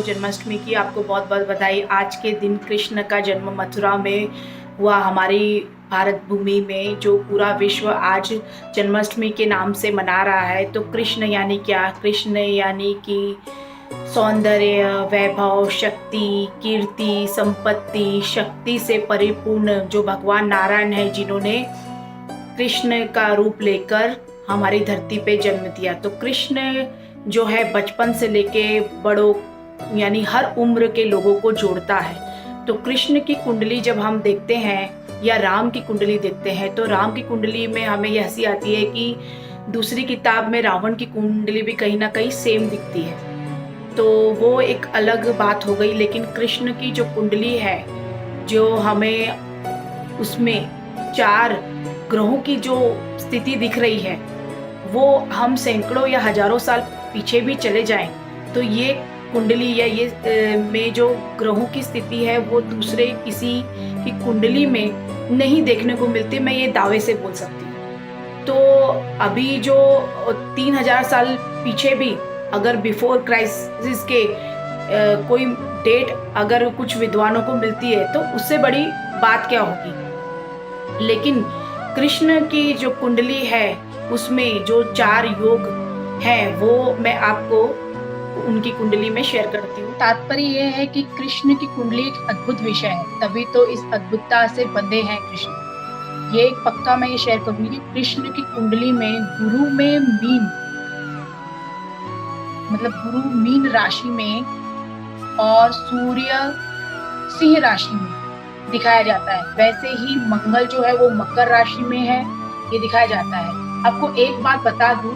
जन्माष्टमी की आपको बहुत बहुत बधाई। आज के दिन कृष्ण का जन्म मथुरा में हुआ, हमारी भारत भूमि में, जो पूरा विश्व आज जन्माष्टमी के नाम से मना रहा है। तो कृष्ण यानी क्या? कृष्ण यानी कि सौंदर्य, वैभव, शक्ति, कीर्ति, संपत्ति, शक्ति से परिपूर्ण जो भगवान नारायण है, जिन्होंने कृष्ण का रूप लेकर हमारी धरती पे जन्म दिया। तो कृष्ण जो है बचपन से लेके बड़ों यानी हर उम्र के लोगों को जोड़ता है। तो कृष्ण की कुंडली जब हम देखते हैं या राम की कुंडली देखते हैं, तो राम की कुंडली में हमें यह हंसी आती है कि दूसरी किताब में रावण की कुंडली भी कहीं ना कहीं सेम दिखती है। तो वो एक अलग बात हो गई। लेकिन कृष्ण की जो कुंडली है, जो हमें उसमें 4 ग्रहों की जो स्थिति दिख रही है, वो हम सैकड़ों या हजारों साल पीछे भी चले जाएं तो ये कुंडली या ये में जो ग्रहों की स्थिति है, वो दूसरे किसी की कुंडली में नहीं देखने को मिलती। मैं ये दावे से बोल सकती हूँ। तो अभी जो 3000 साल पीछे भी अगर बिफोर क्राइसिस के कोई डेट अगर कुछ विद्वानों को मिलती है, तो उससे बड़ी बात क्या होगी। लेकिन कृष्ण की जो कुंडली है, उसमें जो 4 योग हैं, वो मैं आपको उनकी कुंडली में शेयर करती हूँ। तात्पर्य यह है कि कृष्ण की कुंडली एक अद्भुत विषय है, तभी तो इस अद्भुतता से बंधे हैं कृष्ण। ये पक्का मैं ये शेयर करूंगी कि कृष्ण की कुंडली में गुरु में मीन, मतलब गुरु मीन राशि में और सूर्य सिंह राशि में दिखाया जाता है। वैसे ही मंगल जो है वो मकर राशि में है, ये दिखाया जाता है। आपको एक बात बता दूं,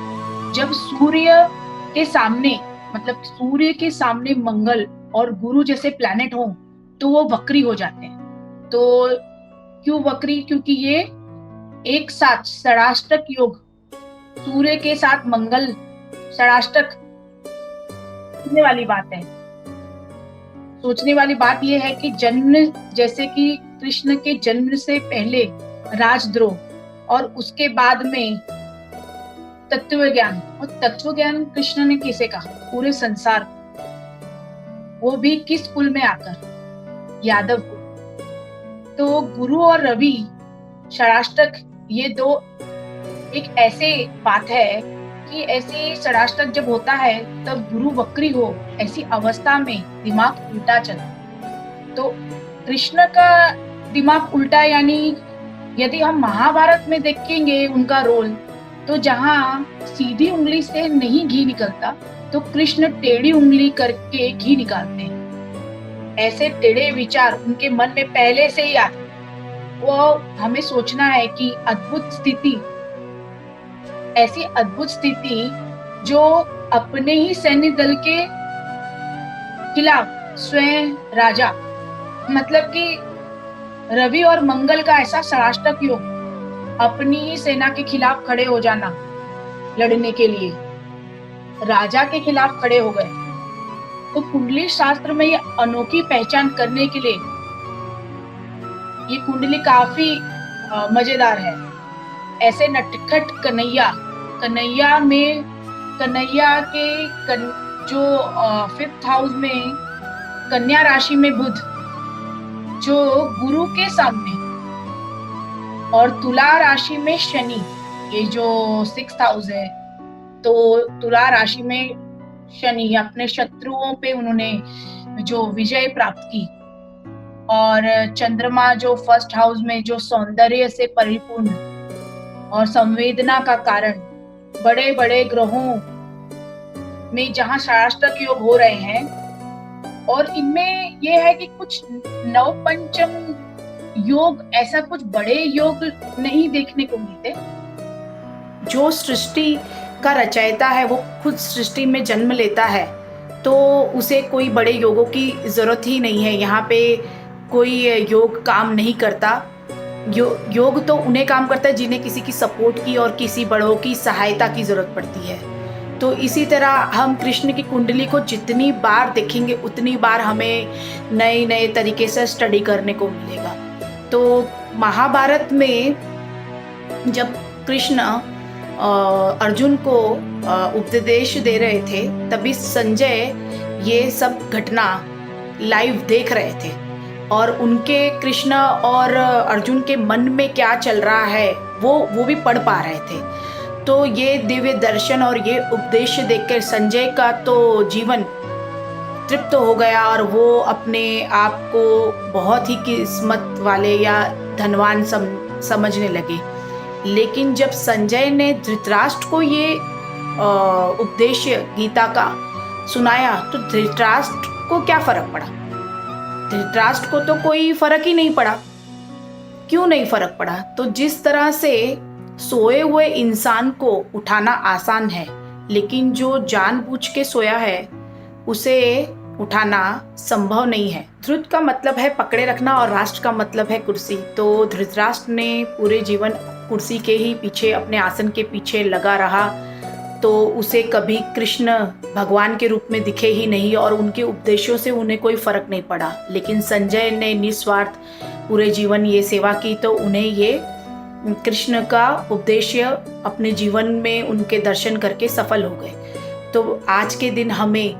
जब सूर्य के सामने, मतलब सूर्य के सामने मंगल और गुरु जैसे प्लैनेट हो, तो वो वक्री हो जाते हैं। तो क्यों वक्री? क्योंकि ये एक साथ षडाष्टक योग, सूर्य के साथ मंगल षडाष्टक, सोचने वाली बात है। सोचने वाली बात यह है कि जन्म, जैसे कि कृष्ण के जन्म से पहले राजद्रोह और उसके बाद में तत्व ज्ञान, और तत्व ज्ञान कृष्ण ने किसे कहा? पूरे संसार, वो भी किस कुल में आकर? यादव कुल। तो गुरु और रवि षडाष्टक, ये दो एक ऐसे बात है कि ऐसे षडाष्टक जब होता है तब गुरु वक्री हो, ऐसी अवस्था में दिमाग उल्टा चला। तो कृष्ण का दिमाग उल्टा, यानी यदि हम महाभारत में देखेंगे उनका रोल, तो जहां सीधी उंगली से नहीं घी निकलता, तो कृष्ण टेढ़ी उंगली करके घी निकालते हैं। ऐसे टेढ़े विचार उनके मन में पहले से ही आते। वो हमें सोचना है कि अद्भुत स्थिति, ऐसी अद्भुत स्थिति जो अपने ही सैन्य दल के खिलाफ स्वयं राजा, मतलब कि रवि और मंगल का ऐसा षडाष्टक योग, अपनी ही सेना के खिलाफ खड़े हो जाना, लड़ने के लिए राजा के खिलाफ खड़े हो गए। तो कुंडली शास्त्र में ये अनोखी पहचान करने के लिए ये कुंडली काफी मजेदार है। ऐसे नटखट कन्हैया, कन्हैया में कन्हैया के जो 5th हाउस में कन्या राशि में बुध, जो गुरु के सामने, और तुला राशि में शनि, ये जो 6th हाउस है। तो तुला राशि में शनि अपने शत्रुओं पे उन्होंने जो विजय प्राप्त की, और चंद्रमा जो 1st हाउस में, जो सौंदर्य से परिपूर्ण और संवेदना का कारण, बड़े बड़े ग्रहों में जहां षडाष्टक योग हो रहे हैं, और इनमें यह है कि कुछ नवपंचम योग, ऐसा कुछ बड़े योग नहीं देखने को मिलते। जो सृष्टि का रचयिता है, वो खुद सृष्टि में जन्म लेता है, तो उसे कोई बड़े योगों की जरूरत ही नहीं है। यहाँ पे कोई योग काम नहीं करता। योग तो उन्हें काम करता है जिन्हें किसी की सपोर्ट की और किसी बड़ों की सहायता की जरूरत पड़ती है। तो इसी तरह हम कृष्ण की कुंडली को जितनी बार देखेंगे, उतनी बार हमें नए नए तरीके से स्टडी करने को मिलेगा। तो महाभारत में जब कृष्ण अर्जुन को उपदेश दे रहे थे, तभी संजय ये सब घटना लाइव देख रहे थे और उनके कृष्ण और अर्जुन के मन में क्या चल रहा है वो भी पढ़ पा रहे थे। तो ये दिव्य दर्शन और ये उपदेश देखकर संजय का तो जीवन तृप्त हो गया और वो अपने आप को बहुत ही किस्मत वाले या धनवान समझने लगे। लेकिन जब संजय ने धृतराष्ट्र को ये उपदेश गीता का सुनाया तो धृतराष्ट्र को क्या फर्क पड़ा? धृतराष्ट्र को तो कोई फर्क ही नहीं पड़ा। क्यों नहीं फर्क पड़ा? तो जिस तरह से सोए हुए इंसान को उठाना आसान है, लेकिन जो जानबूझ के सोया है उसे उठाना संभव नहीं है। धृत का मतलब है पकड़े रखना और राष्ट्र का मतलब है कुर्सी। तो धृतराष्ट्र ने पूरे जीवन कुर्सी के ही पीछे, अपने आसन के पीछे लगा रहा, तो उसे कभी कृष्ण भगवान के रूप में दिखे ही नहीं और उनके उपदेशों से उन्हें कोई फर्क नहीं पड़ा। लेकिन संजय ने निस्वार्थ पूरे जीवन ये सेवा की, तो उन्हें ये कृष्ण का उपदेश अपने जीवन में उनके दर्शन करके सफल हो गए। तो आज के दिन हमें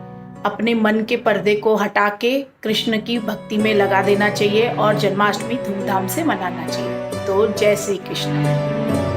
अपने मन के पर्दे को हटा के कृष्ण की भक्ति में लगा देना चाहिए और जन्माष्टमी धूमधाम से मनाना चाहिए। तो जय श्री कृष्ण।